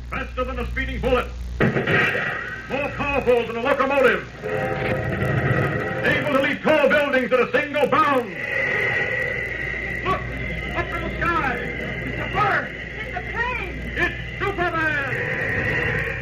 Faster than a speeding bullet. More powerful than a locomotive. Able to leap tall buildings at a single bound. Look! Up in the sky! It's a bird! It's a plane! It's Superman!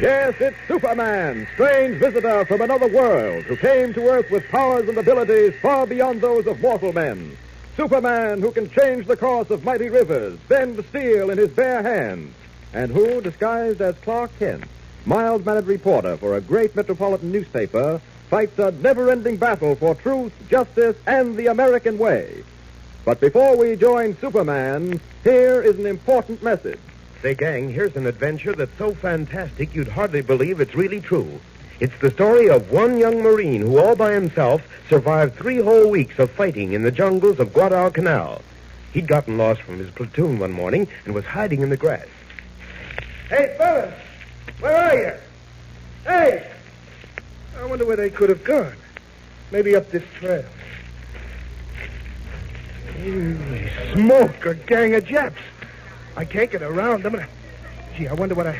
Yes, it's Superman, strange visitor from another world, who came to Earth with powers and abilities far beyond those of mortal men. Superman, who can change the course of mighty rivers, bend steel in his bare hands, and who, disguised as Clark Kent, mild-mannered reporter for a great metropolitan newspaper, fights a never-ending battle for truth, justice, and the American way. But before we join Superman, here is an important message. Say, gang, here's an adventure that's so fantastic you'd hardly believe it's really true. It's the story of one young Marine who all by himself survived 3 whole weeks of fighting in the jungles of Guadalcanal. He'd gotten lost from his platoon one morning and was hiding in the grass. Hey, fellas, where are you? Hey! I wonder where they could have gone. Maybe up this trail. Holy smoke, a gang of Japs. I can't get around them. Gee, I wonder what I...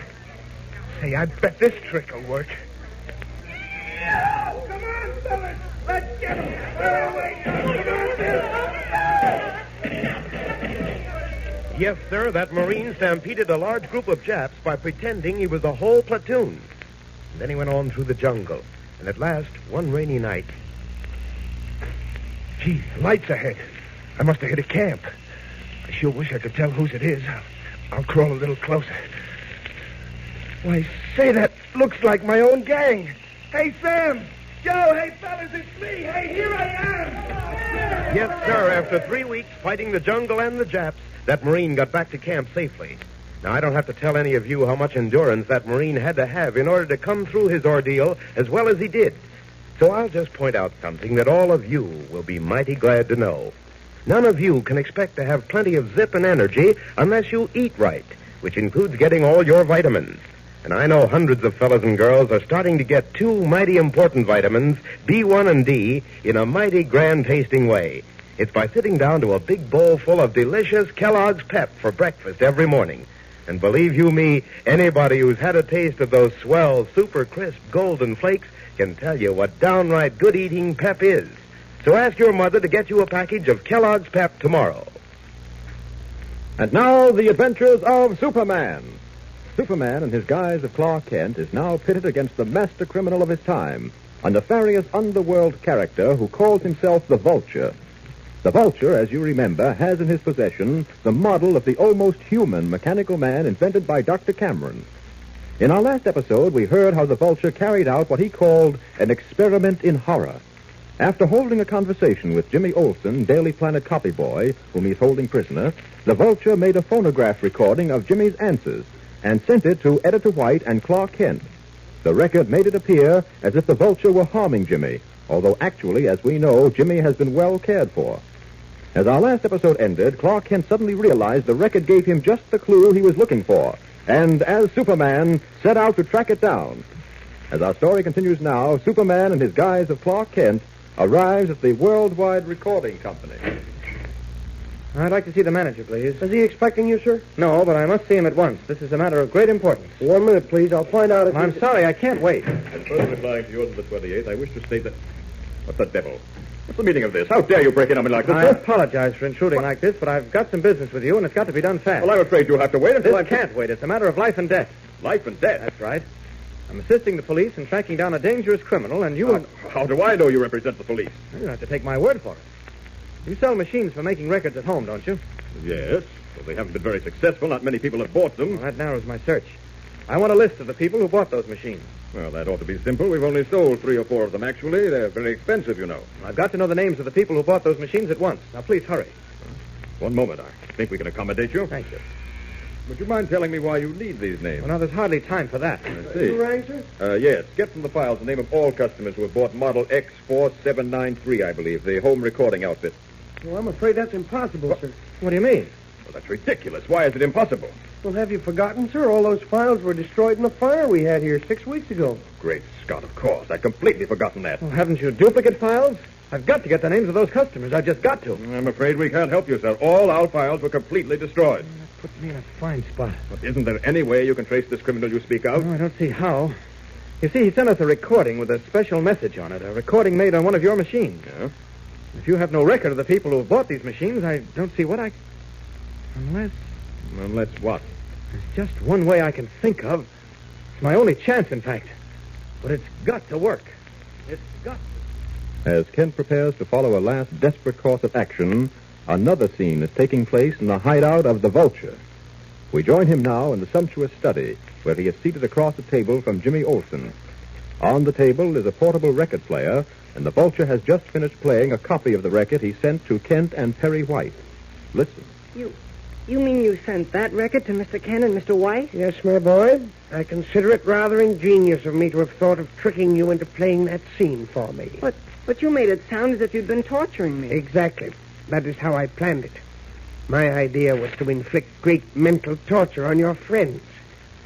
Say, I bet this trick will work. Come on, fellas. Let's get them. Yes, sir, that Marine stampeded a large group of Japs by pretending he was a whole platoon. And then he went on through the jungle. And at last, one rainy night... Gee, lights ahead. I must have hit a camp. I sure wish I could tell whose it is. I'll crawl a little closer. Why, say, that looks like my own gang. Hey, Sam! Joe! Hey, fellas, it's me! Hey, here I am! Yes, sir, after 3 weeks fighting the jungle and the Japs, that Marine got back to camp safely. Now, I don't have to tell any of you how much endurance that Marine had to have in order to come through his ordeal as well as he did. So I'll just point out something that all of you will be mighty glad to know. None of you can expect to have plenty of zip and energy unless you eat right, which includes getting all your vitamins. And I know hundreds of fellas and girls are starting to get 2 mighty important vitamins, B1 and D, in a mighty grand-tasting way. It's by sitting down to a big bowl full of delicious Kellogg's Pep for breakfast every morning. And believe you me, anybody who's had a taste of those swell, super crisp golden flakes can tell you what downright good eating Pep is. So ask your mother to get you a package of Kellogg's Pep tomorrow. And now, the adventures of Superman. Superman, in his guise of Clark Kent, is now pitted against the master criminal of his time, a nefarious underworld character who calls himself the Vulture. The Vulture, as you remember, has in his possession the model of the almost human mechanical man invented by Dr. Cameron. In our last episode, we heard how the Vulture carried out what he called an experiment in horror. After holding a conversation with Jimmy Olsen, Daily Planet copy boy, whom he's holding prisoner, the Vulture made a phonograph recording of Jimmy's answers and sent it to Editor White and Clark Kent. The record made it appear as if the Vulture were harming Jimmy, although actually, as we know, Jimmy has been well cared for. As our last episode ended, Clark Kent suddenly realized the record gave him just the clue he was looking for, and as Superman, set out to track it down. As our story continues now, Superman, in his guise of Clark Kent, arrives at the Worldwide Recording Company. I'd like to see the manager, please. Is he expecting you, sir? No, but I must see him at once. This is a matter of great importance. 1 minute, please. I'll find out if I'm sorry, I can't wait. And further replying to yours of the 28th, I wish to state that... What the devil? What's the meaning of this? How dare you break in on me like this, I sir? apologize for intruding like this, but I've got some business with you, and it's got to be done fast. Well, I'm afraid you'll have to wait until This can't wait. It's a matter of life and death. Life and death? That's right. I'm assisting the police in tracking down a dangerous criminal, and you... How do I know you represent the police? You don't have to take my word for it. You sell machines for making records at home, don't you? Yes. Well, they haven't been very successful. Not many people have bought them. Well, that narrows my search. I want a list of the people who bought those machines. Well, that ought to be simple. We've only sold 3 or 4 of them, actually. They're very expensive, you know. I've got to know the names of the people who bought those machines at once. Now, please hurry. 1 moment. I think we can accommodate you. Thank you. Would you mind telling me why you need these names? Well, now, there's hardly time for that. I see. You rang, sir? Yes. Get from the files the name of all customers who have bought model X4793, I believe, the home recording outfit. Well, I'm afraid that's impossible, sir. What do you mean? Well, that's ridiculous. Why is it impossible? Well, have you forgotten, sir? All those files were destroyed in the fire we had here 6 weeks ago. Great Scott, of course. I'd completely forgotten that. Well, haven't you duplicate files? I've got to get the names of those customers. I've just got to. I'm afraid we can't help you, sir. All our files were completely destroyed. put me in a fine spot. But isn't there any way you can trace this criminal you speak of? Oh, I don't see how. You see, he sent us a recording with a special message on it, a recording made on one of your machines. Yeah? If you have no record of the people who have bought these machines, I don't see what I... Unless what? there's just one way I can think of. It's my only chance, in fact. But it's got to work. It's got to. As Kent prepares to follow a last desperate course of action, another scene is taking place in the hideout of the Vulture. We join him now in the sumptuous study, where he is seated across a table from Jimmy Olsen. On the table is a portable record player, and the Vulture has just finished playing a copy of the record he sent to Kent and Perry White. Listen. You mean you sent that record to Mr. Kent and Mr. White? Yes, my boy. I consider it rather ingenious of me to have thought of tricking you into playing that scene for me. But you made it sound as if you'd been torturing me. Exactly. That is how I planned it. My idea was to inflict great mental torture on your friends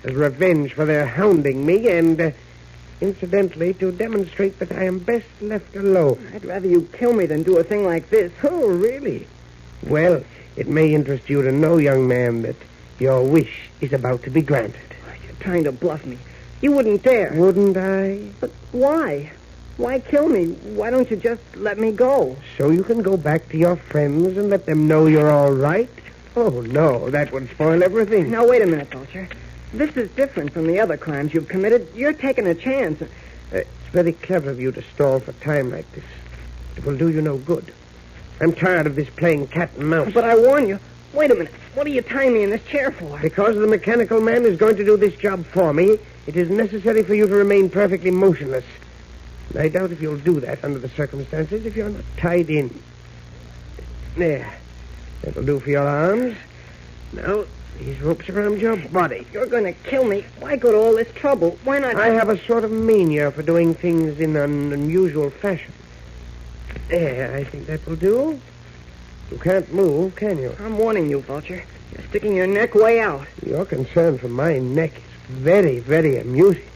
as revenge for their hounding me and, incidentally, to demonstrate that I am best left alone. I'd rather you kill me than do a thing like this. Oh, really? Well, it may interest you to know, young man, that your wish is about to be granted. You're trying to bluff me. You wouldn't dare. Wouldn't I? But why? Why kill me? Why don't you just let me go? So you can go back to your friends and let them know you're all right? Oh, no, that would spoil everything. Now, wait a minute, Vulture. This is different from the other crimes you've committed. You're taking a chance. It's very clever of you to stall for time like this. It will do you no good. I'm tired of this playing cat and mouse. But I warn you. Wait a minute. What are you tying me in this chair for? Because the mechanical man is going to do this job for me, it is necessary for you to remain perfectly motionless. And I doubt if you'll do that under the circumstances if you're not tied in. There. That'll do for your arms. Now, these ropes around your body. You're going to kill me. Why go to all this trouble? Why not... I have a sort of mania for doing things in an unusual fashion. There, I think that will do. You can't move, can you? I'm warning you, Vulture. You're sticking your neck way out. Your concern for my neck is very, very amusing.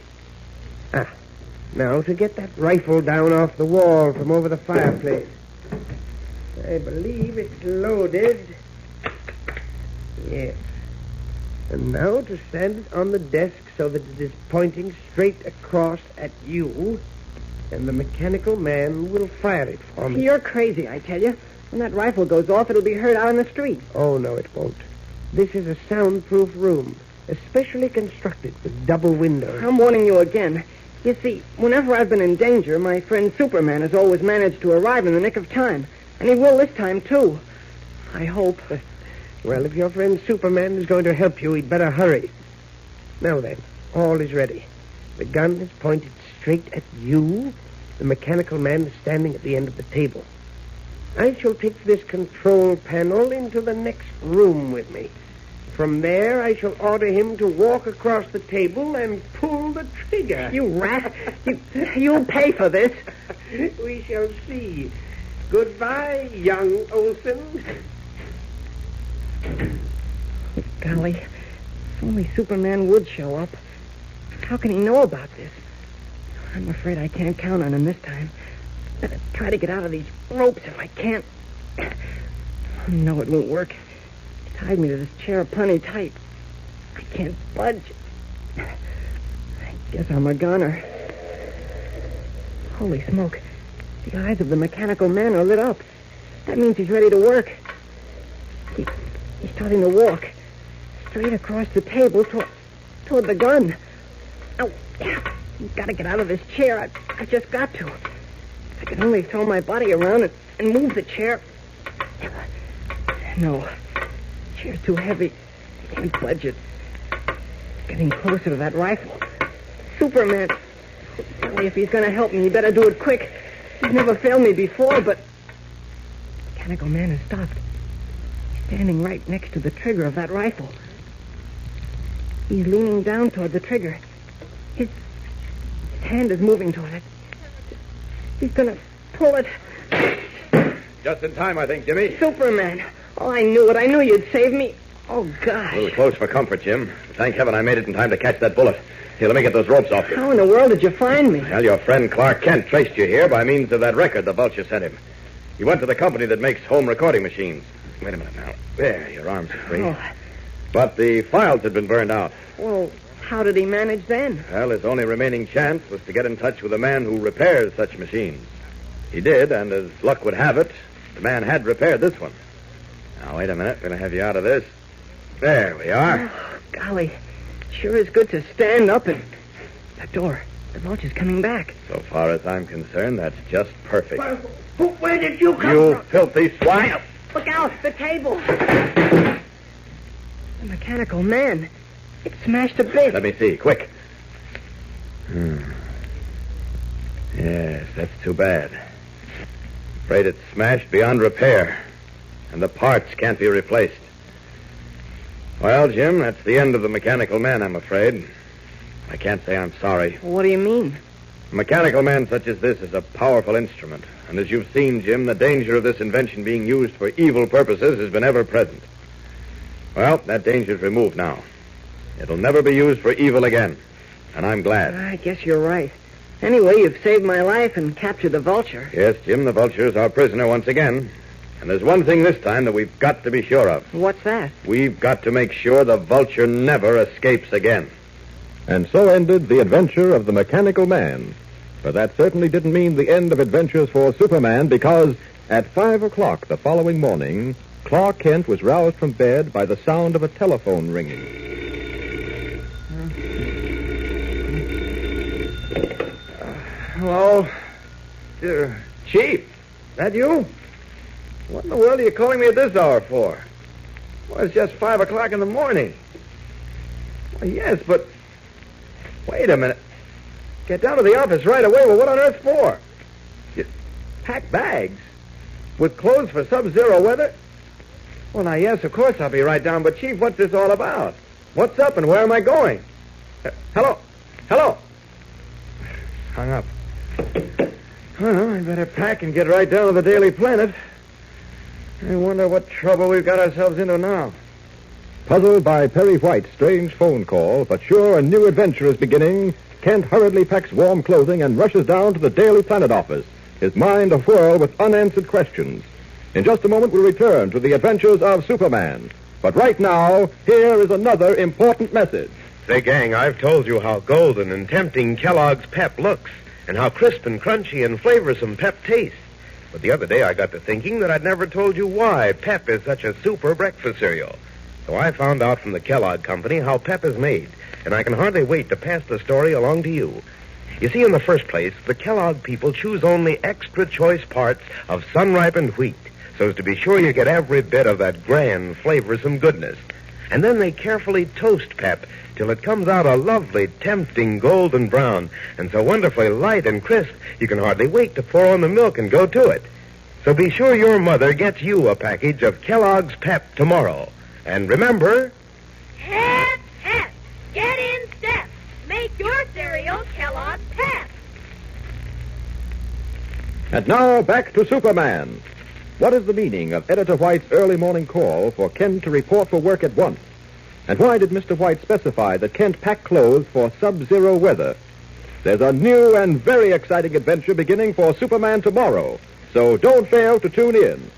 Now, to get that rifle down off the wall from over the fireplace. I believe it's loaded. Yes. And now to stand it on the desk so that it is pointing straight across at you, and the mechanical man will fire it for me. You're crazy, I tell you. When that rifle goes off, it'll be heard out on the street. Oh, no, it won't. This is a soundproof room, especially constructed with double windows. I'm warning you again. You see, whenever I've been in danger, my friend Superman has always managed to arrive in the nick of time. And he will this time, too. I hope. Well, if your friend Superman is going to help you, he'd better hurry. Now then, all is ready. The gun is pointed straight at you. The mechanical man is standing at the end of the table. I shall take this control panel into the next room with me. From there, I shall order him to walk across the table and pull the trigger. You rat. You'll pay for this. We shall see. Goodbye, young Olsen. Golly, if only Superman would show up. How can he know about this? I'm afraid I can't count on him this time. Better try to get out of these ropes if I can't. No, it won't work. He tied me to this chair plenty tight. I can't budge. I guess I'm a goner. Holy smoke. The eyes of the mechanical man are lit up. That means he's ready to work. He's starting to walk straight across the table toward the gun. Oh, you've got to get out of this chair. I just got to. I can only throw my body around and move the chair. No, the chair's too heavy. I can't budge it. Getting closer to that rifle. Superman. Boy, if he's going to help me, he better do it quick. He's never failed me before, but... The mechanical man has stopped. Standing right next to the trigger of that rifle. He's leaning down toward the trigger. His hand is moving toward it. He's going to pull it. Just in time, I think, Jimmy. Superman. Oh, I knew it. I knew you'd save me. Oh, A gosh. little close for comfort, Jim. Thank heaven I made it in time to catch that bullet. Here, let me get those ropes off you. How in the world did you find me? Well, your friend Clark Kent traced you here by means of that record the Vulture sent him. You went to the company that makes home recording machines. Wait a minute now. There, your arms are free. Oh, But the files had been burned out. Well, how did he manage then? Well, his only remaining chance was to get in touch with a man who repairs such machines. He did, and as luck would have it, the man had repaired this one. Now, wait a minute. Going to have you out of this. There we are. Oh, golly. Sure is good to stand up and... That door. The Vulture's coming back. So far as I'm concerned, that's just perfect. Where did you come You from? filthy swine! Look out, the table. The mechanical man. It smashed to bits. Let me see, quick. Yes, that's too bad. Afraid it's smashed beyond repair, and the parts can't be replaced. Well, Jim, that's the end of the mechanical man, I'm afraid. I can't say I'm sorry. What do you mean? A mechanical man such as this is a powerful instrument, and as you've seen, Jim, the danger of this invention being used for evil purposes has been ever present. Well, that danger's removed now. It'll never be used for evil again, and I'm glad. I guess you're right. Anyway, you've saved my life and captured the Vulture. Yes, Jim, the Vulture's our prisoner once again. And there's one thing this time that we've got to be sure of. What's that? We've got to make sure the Vulture never escapes again. And so ended the adventure of the mechanical man. But that certainly didn't mean the end of adventures for Superman, because at 5 o'clock the following morning, Clark Kent was roused from bed by the sound of a telephone ringing. Hello? Chief, that you? What in the world are you calling me at this hour for? Well, it's just 5 o'clock in the morning. Well, yes, but... Wait a minute. Get down to the office right away. Well, what on earth for? You pack bags? With clothes for sub-zero weather? Well, now, yes, of course I'll be right down, but, Chief, what's this all about? What's up and where am I going? Hello? Hello? Hung up. Well, I better pack and get right down to the Daily Planet. I wonder what trouble we've got ourselves into now. Puzzled by Perry White's strange phone call, but sure a new adventure is beginning, Kent hurriedly packs warm clothing and rushes down to the Daily Planet office, his mind awhirl with unanswered questions. In just a moment, we'll return to the adventures of Superman. But right now, here is another important message. Say, gang, I've told you how golden and tempting Kellogg's Pep looks, and how crisp and crunchy and flavorsome Pep tastes. But the other day I got to thinking that I'd never told you why Pep is such a super breakfast cereal. So I found out from the Kellogg Company how Pep is made, and I can hardly wait to pass the story along to you. You see, in the first place, the Kellogg people choose only extra choice parts of sun-ripened wheat, so as to be sure you get every bit of that grand, flavorsome goodness. And then they carefully toast Pep till it comes out a lovely, tempting golden brown, and so wonderfully light and crisp you can hardly wait to pour on the milk and go to it. So be sure your mother gets you a package of Kellogg's Pep tomorrow. And remember... Pep, Pep, get in step. Make your cereal Kellogg's Pep. And now, back to Superman. What is the meaning of Editor White's early morning call for Kent to report for work at once? And why did Mr. White specify that Kent pack clothes for sub-zero weather? There's a new and very exciting adventure beginning for Superman tomorrow, so don't fail to tune in.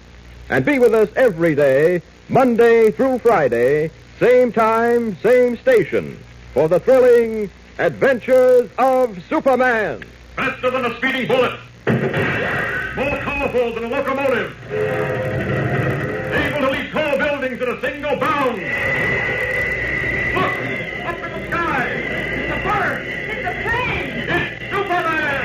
And be with us every day, Monday through Friday, same time, same station, for the thrilling Adventures of Superman. Faster than a speeding bullet. More powerful than a locomotive. Able to leap tall buildings in a single bound. Look! Up in the sky! It's a bird! It's a plane. It's Superman!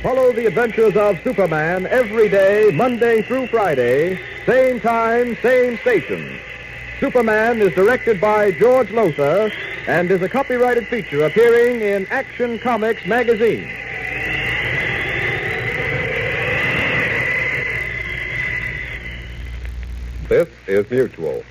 Follow the adventures of Superman every day, Monday through Friday, same time, same station. Superman is directed by George Lothar and is a copyrighted feature appearing in Action Comics magazine. This is Mutual.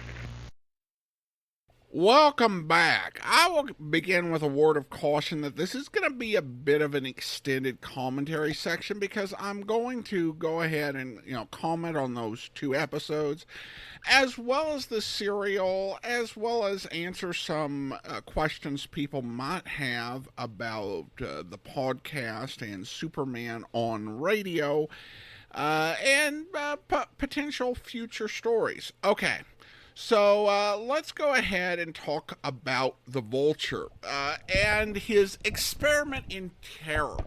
Welcome back. I will begin with a word of caution that this is going to be a bit of an extended commentary section because I'm going to go ahead and, comment on those two episodes, as well as the serial, as well as answer some questions people might have about the podcast and Superman on radio. and potential future stories. Okay, so let's go ahead and talk about the Vulture and his experiment in terror.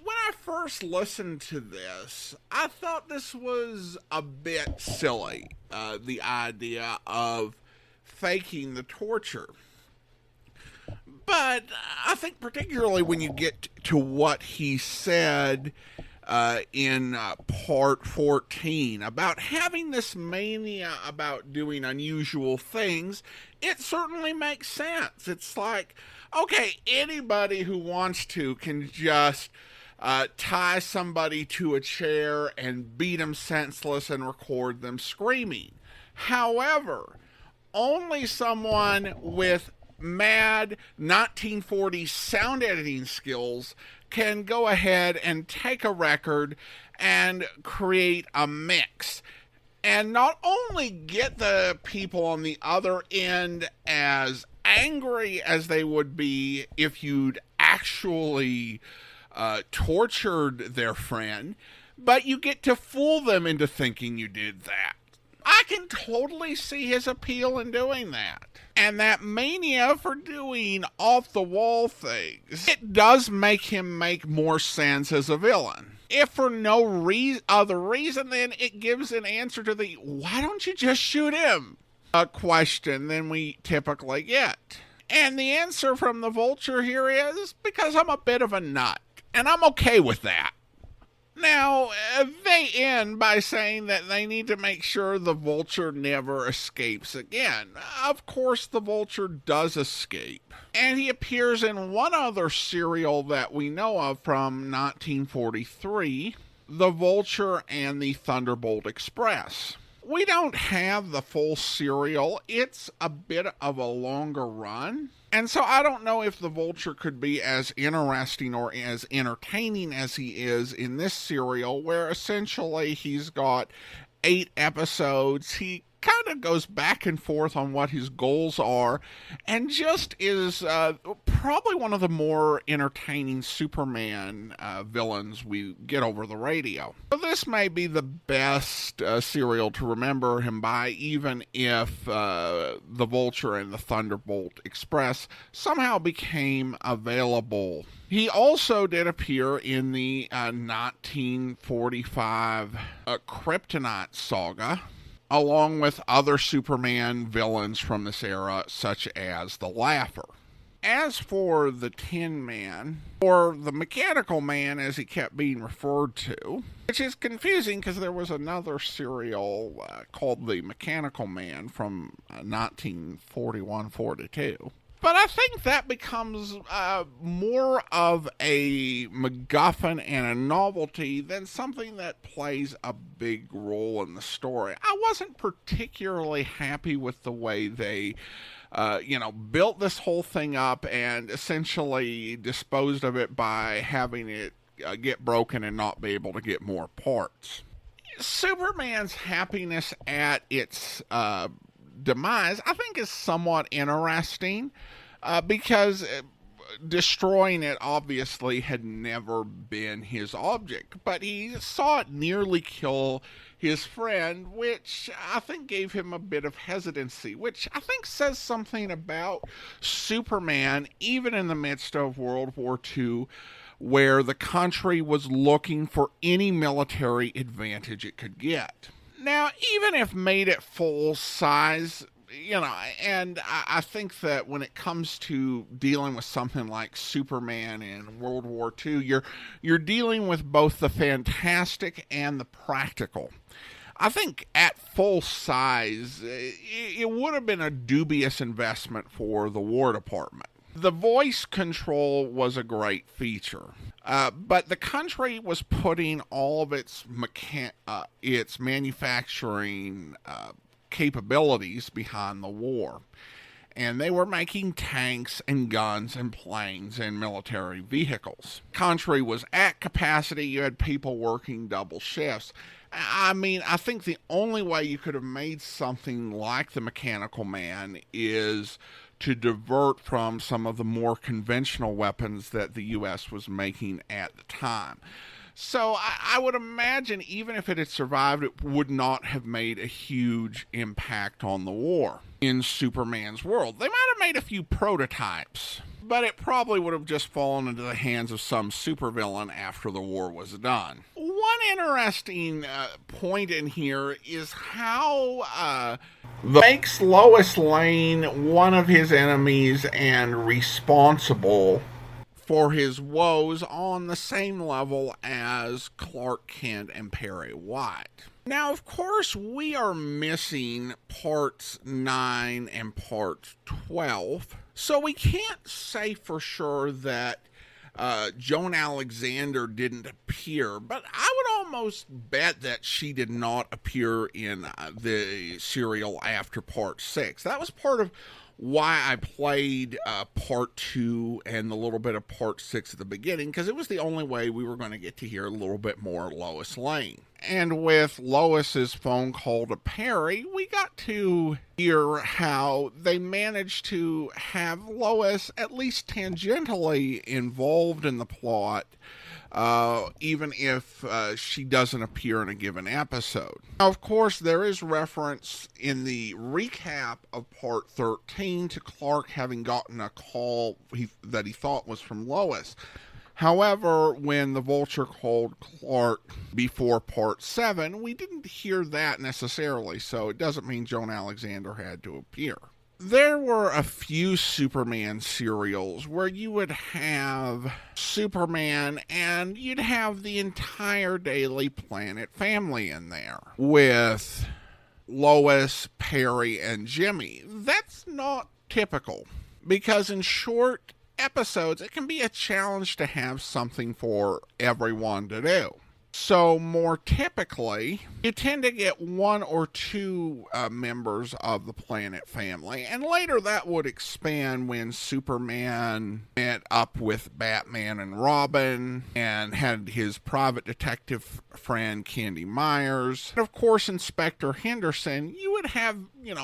When I first listened to this, I thought this was a bit silly, the idea of faking the torture. But I think particularly when you get to what he said in part 14 about having this mania about doing unusual things, it certainly makes sense. It's like, okay, anybody who wants to can just tie somebody to a chair and beat them senseless and record them screaming. However, only someone with mad 1940s sound editing skills can go ahead and take a record and create a mix and not only get the people on the other end as angry as they would be if you'd actually tortured their friend, but you get to fool them into thinking you did that. I can totally see his appeal in doing that. And that mania for doing off-the-wall things. It does make him make more sense as a villain. If for no other reason, then it gives an answer to the, why don't you just shoot him? A question than we typically get. And the answer from the Vulture here is, because I'm a bit of a nut. And I'm okay with that. Now, they end by saying that they need to make sure the Vulture never escapes again. Of course, the Vulture does escape. And he appears in one other serial that we know of from 1943, The Vulture and the Thunderbolt Express. We don't have the full serial. It's a bit of a longer run. And so I don't know if the Vulture could be as interesting or as entertaining as he is in this serial, where essentially he's got 8 episodes. He kind of goes back and forth on what his goals are, and just is probably one of the more entertaining Superman villains we get over the radio. So this may be the best serial to remember him by, even if the Vulture and the Thunderbolt Express somehow became available. He also did appear in the 1945 Kryptonite saga, along with other Superman villains from this era, such as the Laugher. As for the Tin Man, or the Mechanical Man as he kept being referred to, which is confusing because there was another serial called The Mechanical Man from 1941-42. But I think that becomes more of a MacGuffin and a novelty than something that plays a big role in the story. I wasn't particularly happy with the way they, built this whole thing up and essentially disposed of it by having it get broken and not be able to get more parts. Superman's happiness at its demise, I think, is somewhat interesting because destroying it obviously had never been his object, but he saw it nearly kill his friend, which I think gave him a bit of hesitancy, which I think says something about Superman even in the midst of World War II, where the country was looking for any military advantage it could get. Now, even if made it full size, and I think that when it comes to dealing with something like Superman in World War II, you're dealing with both the fantastic and the practical. I think at full size, it would have been a dubious investment for the War Department. The voice control was a great feature, but the country was putting all of its manufacturing capabilities behind the war. And they were making tanks and guns and planes and military vehicles. Country was at capacity. You had people working double shifts. I mean, I think the only way you could have made something like the Mechanical Man is to divert from some of the more conventional weapons that the U.S. was making at the time. So I would imagine even if it had survived, it would not have made a huge impact on the war in Superman's world. They might have made a few prototypes, but it probably would have just fallen into the hands of some supervillain after the war was done. One interesting point in here is how makes Lois Lane one of his enemies and responsible for his woes on the same level as Clark Kent and Perry White. Now, of course, we are missing parts 9 and part 12, so we can't say for sure that Joan Alexander didn't appear, but I would almost bet that she did not appear in the serial after part 6. That was part of why I played part 2 and a little bit of part 6 at the beginning, because it was the only way we were going to get to hear a little bit more Lois Lane. And with Lois's phone call to Perry, we got to hear how they managed to have Lois at least tangentially involved in the plot, even if she doesn't appear in a given episode. Now, of course, there is reference in the recap of part 13 to Clark having gotten a call that he thought was from Lois. However, when the Vulture called Clark before part 7, we didn't hear that necessarily, so it doesn't mean Joan Alexander had to appear. There were a few Superman serials where you would have Superman and you'd have the entire Daily Planet family in there with Lois, Perry, and Jimmy. That's not typical, because in short episodes, it can be a challenge to have something for everyone to do. So more typically, you tend to get one or two members of the Planet family, and later that would expand when Superman met up with Batman and Robin and had his private detective friend Candy Myers. And of course, Inspector Henderson, you would have,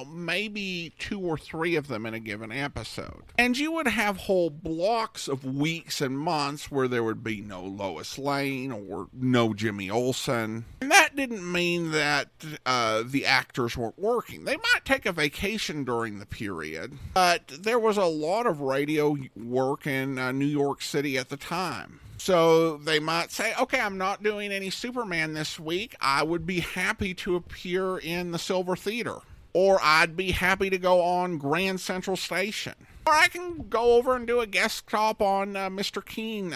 maybe 2 or 3 of them in a given episode. And you would have whole blocks of weeks and months where there would be no Lois Lane or no Jimmy Olsen. And that didn't mean that the actors weren't working. They might take a vacation during the period, but there was a lot of radio work in New York City at the time. So they might say, okay, I'm not doing any Superman this week. I would be happy to appear in the Silver Theater. Or I'd be happy to go on Grand Central Station. Or I can go over and do a guest stop on Mr. Keen,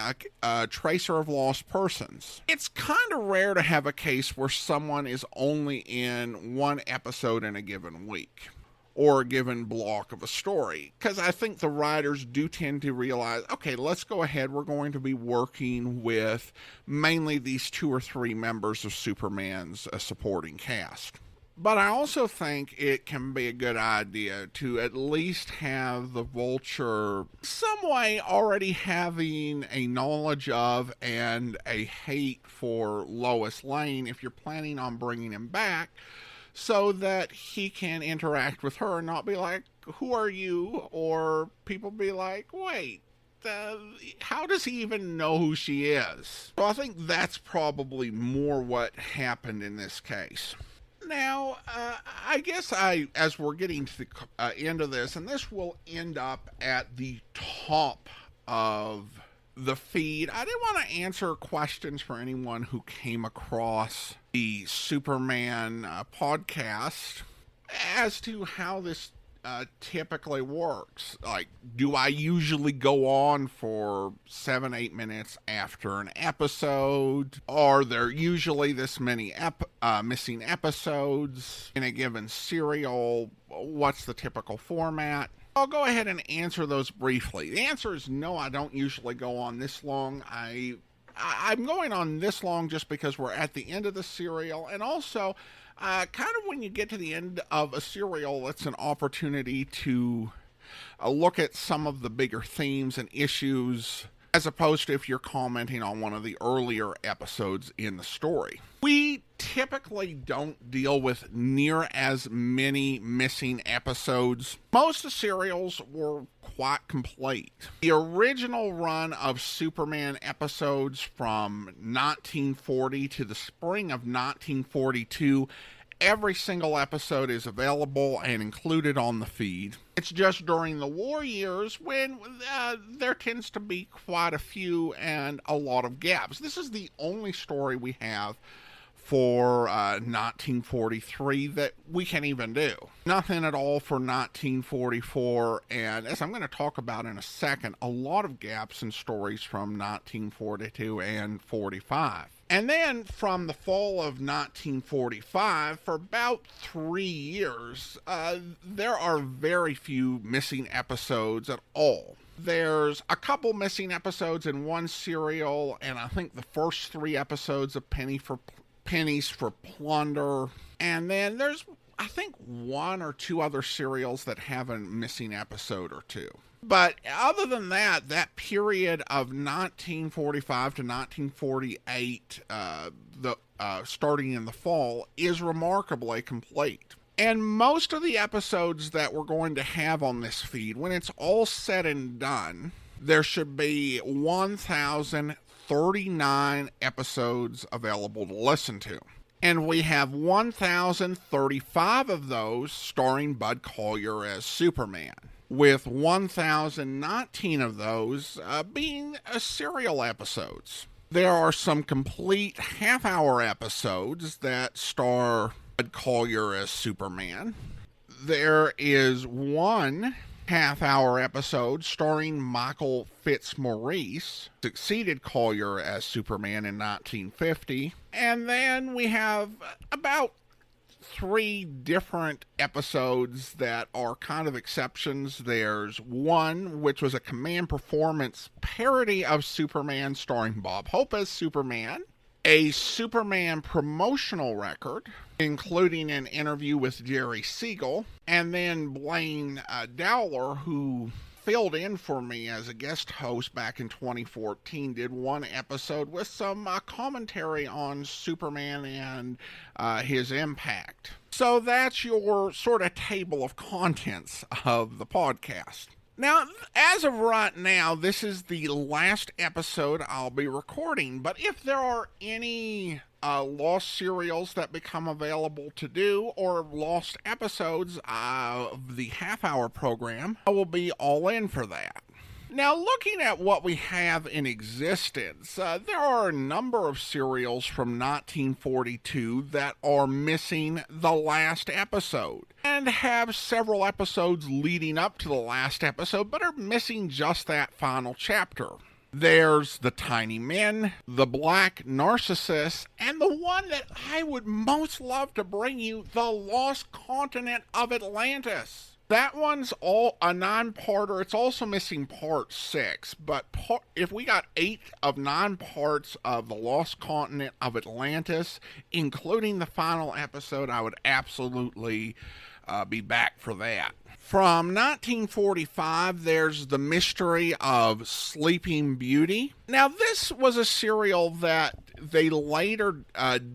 Tracer of Lost Persons. It's kind of rare to have a case where someone is only in one episode in a given week, or a given block of a story, because I think the writers do tend to realize, okay, let's go ahead, we're going to be working with mainly these 2 or 3 members of Superman's supporting cast. But I also think it can be a good idea to at least have the Vulture some way already having a knowledge of and a hate for Lois Lane if you're planning on bringing him back, so that he can interact with her and not be like, who are you? Or people be like, wait, how does he even know who she is? So I think that's probably more what happened in this case. Now, I guess as we're getting to the end of this, and this will end up at the top of the feed, I did want to answer questions for anyone who came across the Superman podcast as to how this typically works. Like, do I usually go on for 7-8 minutes after an episode? Are there usually this many missing episodes in a given serial? What's the typical format? I'll go ahead and answer those briefly. The answer is no, I don't usually go on this long. I'm going on this long just because we're at the end of the serial, and also kind of when you get to the end of a serial, it's an opportunity to look at some of the bigger themes and issues, as opposed to if you're commenting on one of the earlier episodes in the story. We typically don't deal with near as many missing episodes. Most of the serials were quite complete. The original run of Superman episodes from 1940 to the spring of 1942, every single episode is available and included on the feed. It's just during the war years when there tends to be quite a few and a lot of gaps. This is the only story we have for 1943 that we can even do. Nothing at all for 1944, and as I'm going to talk about in a second, a lot of gaps in stories from 1942 and 45. And then from the fall of 1945, for about 3 years, there are very few missing episodes at all. There's a couple missing episodes in one serial, and I think the first 3 episodes of Pennies for Plunder. And then there's, I think, 1 or 2 other serials that have a missing episode or 2. But other than that, that period of 1945 to 1948, starting in the fall, is remarkably complete. And most of the episodes that we're going to have on this feed, when it's all said and done, there should be 1,039 episodes available to listen to. And we have 1,035 of those starring Bud Collyer as Superman, with 1,019 of those being serial episodes. There are some complete half-hour episodes that star Bud Collyer as Superman. There is 1 half-hour episode starring Michael Fitzmaurice, succeeded Collyer as Superman in 1950. And then we have about 3 different episodes that are kind of exceptions. There's one which was a Command Performance parody of Superman starring Bob Hope as Superman, a Superman promotional record, including an interview with Jerry Siegel, and then Blaine Dowler, who filled in for me as a guest host back in 2014, did 1 episode with some commentary on Superman and his impact. So that's your sort of table of contents of the podcast. Now, as of right now, this is the last episode I'll be recording, but if there are any lost serials that become available to do, or lost episodes of the half-hour program, I will be all in for that. Now, looking at what we have in existence, there are a number of serials from 1942 that are missing the last episode, and have several episodes leading up to the last episode, but are missing just that final chapter. There's The Tiny Men, The Black Narcissus, and the one that I would most love to bring you, The Lost Continent of Atlantis. That one's all a 9-parter. It's also missing part 6, but if we got 8 of 9 parts of The Lost Continent of Atlantis, including the final episode, I would absolutely be back for that. From 1945, there's The Mystery of Sleeping Beauty. Now, this was a serial that they later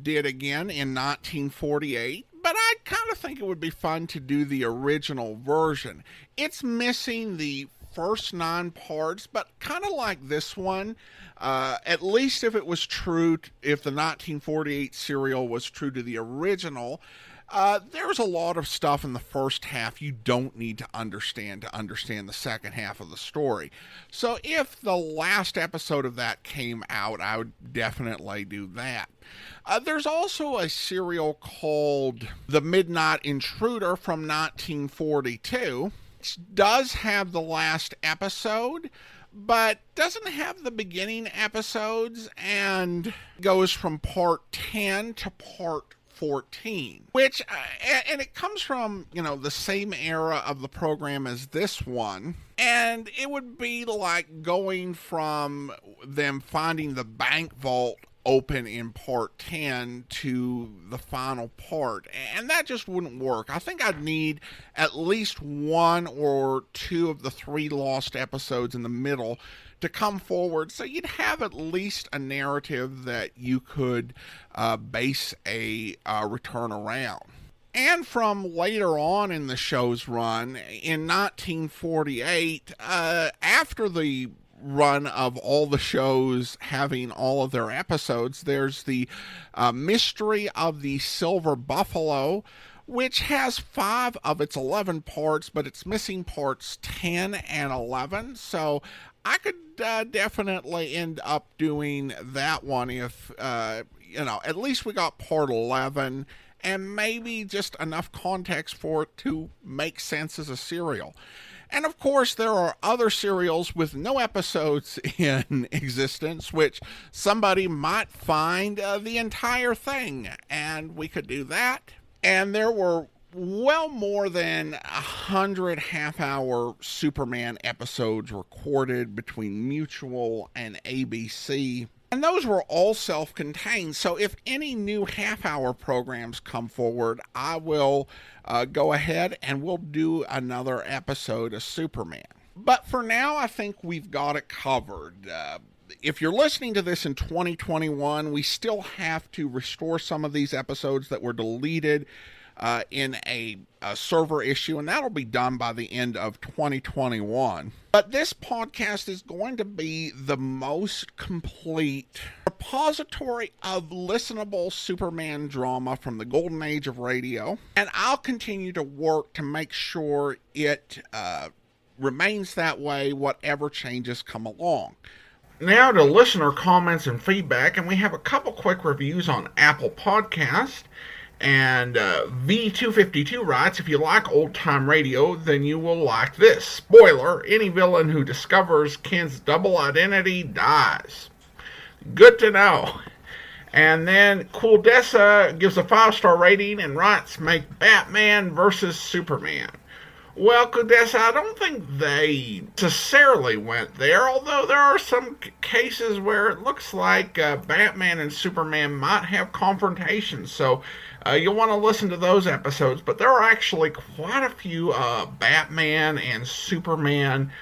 did again in 1948. But I kind of think it would be fun to do the original version. It's missing the first 9 parts, but kind of like this one, at least if it was true, if the 1948 serial was true to the original, there's a lot of stuff in the first half you don't need to understand the second half of the story. So if the last episode of that came out, I would definitely do that. There's also a serial called The Midnight Intruder from 1942. It does have the last episode, but doesn't have the beginning episodes, and goes from part 10 to part 14, which, and it comes from, the same era of the program as this one, and it would be like going from them finding the bank vault open in part 10 to the final part, and that just wouldn't work. I think I'd need at least 1 or 2 of the 3 lost episodes in the middle to come forward, so you'd have at least a narrative that you could base a return around. And from later on in the show's run, in 1948, after the run of all the shows having all of their episodes, there's the Mystery of the Silver Buffalo, which has 5 of its 11 parts, but it's missing parts 10 and 11. So I could definitely end up doing that one if, at least we got part 11 and maybe just enough context for it to make sense as a serial. And of course, there are other serials with no episodes in existence, which somebody might find the entire thing, and we could do that. And there were well more than 100 half-hour Superman episodes recorded between Mutual and ABC. And those were all self-contained, so if any new half-hour programs come forward, I will go ahead and we'll do another episode of Superman. But for now, I think we've got it covered. If you're listening to this in 2021, we still have to restore some of these episodes that were deleted in a server issue, and that'll be done by the end of 2021. But this podcast is going to be the most complete repository of listenable Superman drama from the golden age of radio, and I'll continue to work to make sure it remains that way, whatever changes come along. Now to listener comments and feedback, and we have a couple quick reviews on Apple Podcast. And V252 writes, if you like old-time radio, then you will like this. Spoiler, any villain who discovers Ken's double identity dies. Good to know. And then Quildessa gives a 5-star rating and writes, make Batman versus Superman. Well, Quildessa, I don't think they necessarily went there, although there are some cases where it looks like Batman and Superman might have confrontations, so you'll want to listen to those episodes. But there are actually quite a few Batman and Superman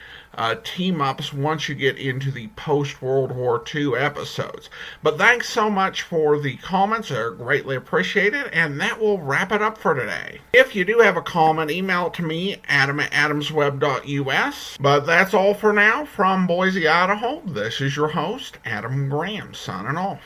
team-ups once you get into the post-World War II episodes. But thanks so much for the comments. They're greatly appreciated, and that will wrap it up for today. If you do have a comment, email it to me, adam@adamsweb.us. But that's all for now from Boise, Idaho. This is your host, Adam Graham, signing off.